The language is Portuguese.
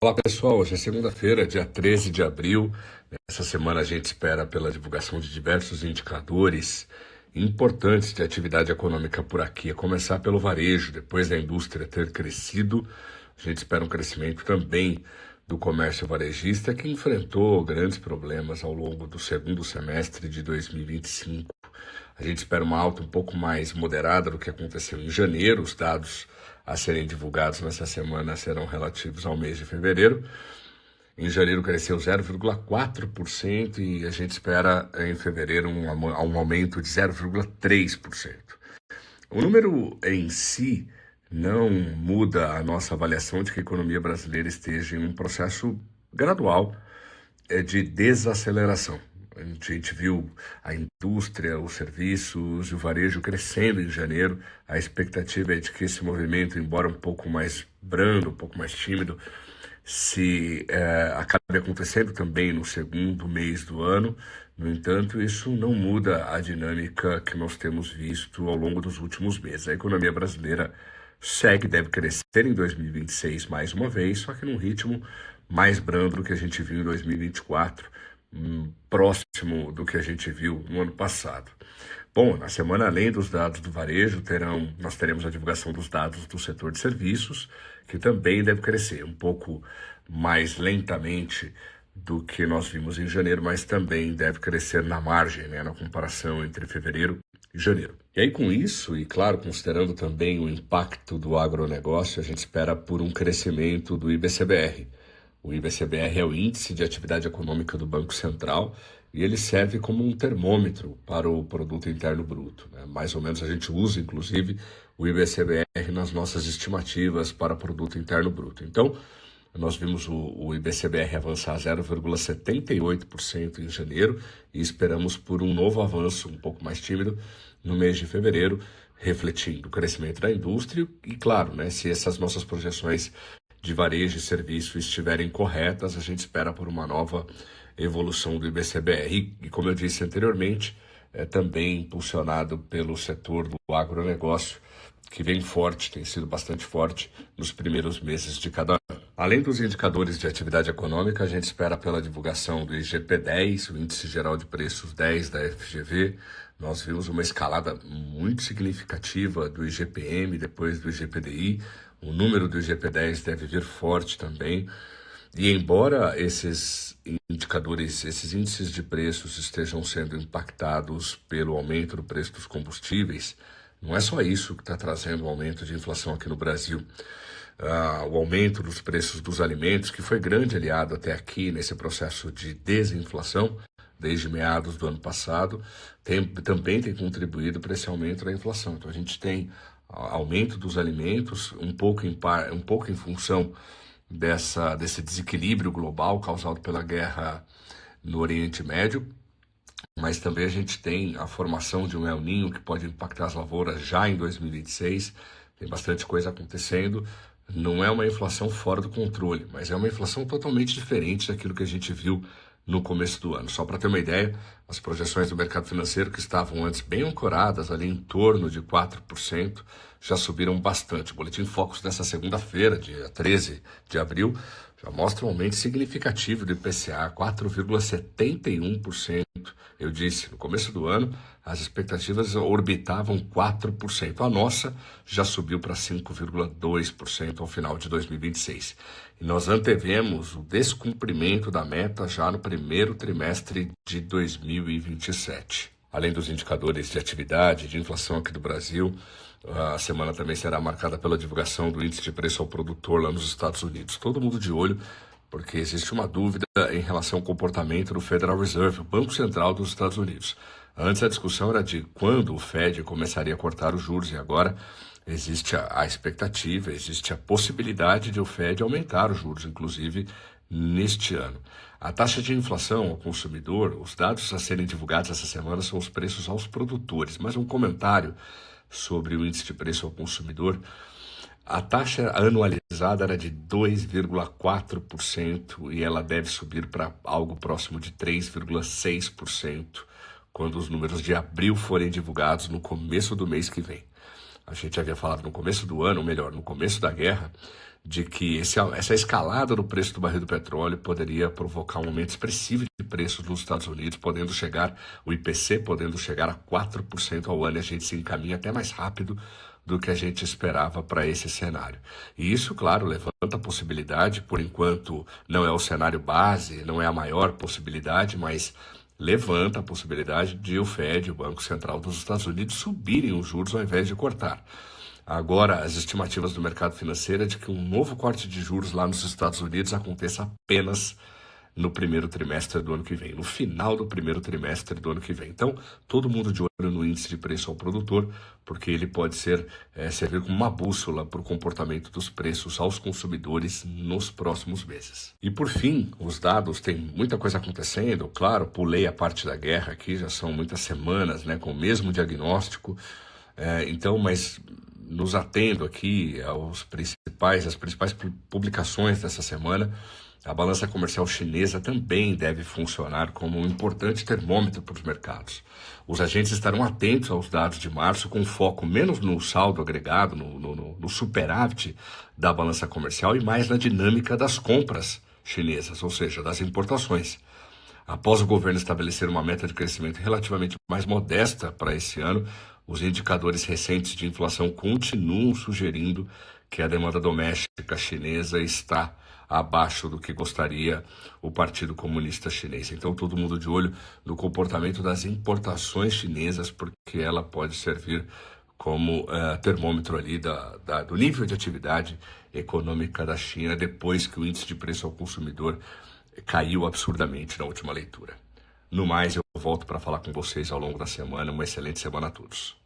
Olá pessoal, hoje é segunda-feira, dia 13 de abril. Essa semana a gente espera pela divulgação de diversos indicadores importantes de atividade econômica por aqui. A começar pelo varejo, depois da indústria ter crescido, a gente espera um crescimento também do comércio varejista, que enfrentou grandes problemas ao longo do segundo semestre de 2025. A gente espera uma alta um pouco mais moderada do que aconteceu em janeiro. Os dados a serem divulgados nessa semana serão relativos ao mês de fevereiro. Em janeiro cresceu 0,4% e a gente espera em fevereiro um aumento de 0,3%. O número em si não muda a nossa avaliação de que a economia brasileira esteja em um processo gradual de desaceleração. A gente viu a indústria, os serviços e o varejo crescendo em janeiro. A expectativa é de que esse movimento, embora um pouco mais brando, um pouco mais tímido, acabe acontecendo também no segundo mês do ano. No entanto, isso não muda a dinâmica que nós temos visto ao longo dos últimos meses. A economia brasileira deve crescer em 2026 mais uma vez, só que num ritmo mais brando do que a gente viu em 2024, próximo do que a gente viu no ano passado. Bom, na semana, além dos dados do varejo, nós teremos a divulgação dos dados do setor de serviços, que também deve crescer um pouco mais lentamente do que nós vimos em janeiro, mas também deve crescer na margem, na comparação entre fevereiro e janeiro. E aí com isso, e claro, considerando também o impacto do agronegócio, a gente espera por um crescimento do IBCBR. O IBCBR é o Índice de Atividade Econômica do Banco Central e ele serve como um termômetro para o Produto Interno Bruto. Mais ou menos a gente usa, inclusive, o IBCBR nas nossas estimativas para Produto Interno Bruto. Então, nós vimos o IBCBR avançar 0,78% em janeiro e esperamos por um novo avanço um pouco mais tímido no mês de fevereiro, refletindo o crescimento da indústria e, claro, se essas nossas projeções de varejo e serviço estiverem corretas, a gente espera por uma nova evolução do IBCBR. E como eu disse anteriormente, é também impulsionado pelo setor do agronegócio, que vem forte, tem sido bastante forte nos primeiros meses de cada ano. Além dos indicadores de atividade econômica, a gente espera pela divulgação do IGP-10, o Índice Geral de Preços 10 da FGV. Nós vimos uma escalada muito significativa do IGPM, depois do IGPDI. O número do IGP-10 deve vir forte também. E embora esses indicadores, esses índices de preços estejam sendo impactados pelo aumento do preço dos combustíveis, não é só isso que está trazendo o aumento de inflação aqui no Brasil. O aumento dos preços dos alimentos, que foi grande aliado até aqui nesse processo de desinflação, desde meados do ano passado, também tem contribuído para esse aumento da inflação. Então a gente tem aumento dos alimentos, um pouco em função desse desequilíbrio global causado pela guerra no Oriente Médio, mas também a gente tem a formação de um El Niño que pode impactar as lavouras já em 2026, tem bastante coisa acontecendo. Não é uma inflação fora do controle, mas é uma inflação totalmente diferente daquilo que a gente viu no começo do ano. Só para ter uma ideia, as projeções do mercado financeiro, que estavam antes bem ancoradas ali em torno de 4%, já subiram bastante. O Boletim Focus dessa segunda-feira, dia 13 de abril, já mostra um aumento significativo do IPCA, 4,71%. Eu disse, no começo do ano, as expectativas orbitavam 4%. A nossa já subiu para 5,2% ao final de 2026. E nós antevemos o descumprimento da meta já no primeiro trimestre de 2027. Além dos indicadores de atividade, de inflação aqui do Brasil, a semana também será marcada pela divulgação do índice de preço ao produtor lá nos Estados Unidos. Todo mundo de olho, porque existe uma dúvida em relação ao comportamento do Federal Reserve, o Banco Central dos Estados Unidos. Antes a discussão era de quando o Fed começaria a cortar os juros e agora existe a expectativa, existe a possibilidade de o Fed aumentar os juros, inclusive neste ano. A taxa de inflação ao consumidor, os dados a serem divulgados essa semana são os preços aos produtores, mas um comentário sobre o índice de preço ao consumidor. A taxa anualizada era de 2,4% e ela deve subir para algo próximo de 3,6% quando os números de abril forem divulgados no começo do mês que vem. A gente havia falado no começo do ano, ou melhor, no começo da guerra, de que essa escalada do preço do barril do petróleo poderia provocar um aumento expressivo de preços nos Estados Unidos, o IPC podendo chegar a 4% ao ano, e a gente se encaminha até mais rápido do que a gente esperava para esse cenário. E isso, claro, levanta a possibilidade, por enquanto não é o cenário base, não é a maior possibilidade, mas levanta a possibilidade de o Fed, o Banco Central dos Estados Unidos, subirem os juros ao invés de cortar. Agora, as estimativas do mercado financeiro é de que um novo corte de juros lá nos Estados Unidos aconteça apenas no primeiro trimestre do ano que vem, no final do primeiro trimestre do ano que vem. Então, todo mundo de olho no índice de preço ao produtor, porque ele pode servir como uma bússola para o comportamento dos preços aos consumidores nos próximos meses. E por fim, os dados, tem muita coisa acontecendo, claro, pulei a parte da guerra aqui, já são muitas semanas, né, com o mesmo diagnóstico, mas nos atendo aqui às principais publicações dessa semana. A balança comercial chinesa também deve funcionar como um importante termômetro para os mercados. Os agentes estarão atentos aos dados de março, com foco menos no saldo agregado, no superávit da balança comercial, e mais na dinâmica das compras chinesas, ou seja, das importações. Após o governo estabelecer uma meta de crescimento relativamente mais modesta para esse ano, os indicadores recentes de inflação continuam sugerindo que a demanda doméstica chinesa está abaixo do que gostaria o Partido Comunista Chinês. Então, todo mundo de olho no comportamento das importações chinesas, porque ela pode servir como termômetro ali do nível de atividade econômica da China, depois que o índice de preço ao consumidor caiu absurdamente na última leitura. No mais, eu volto para falar com vocês ao longo da semana. Uma excelente semana a todos.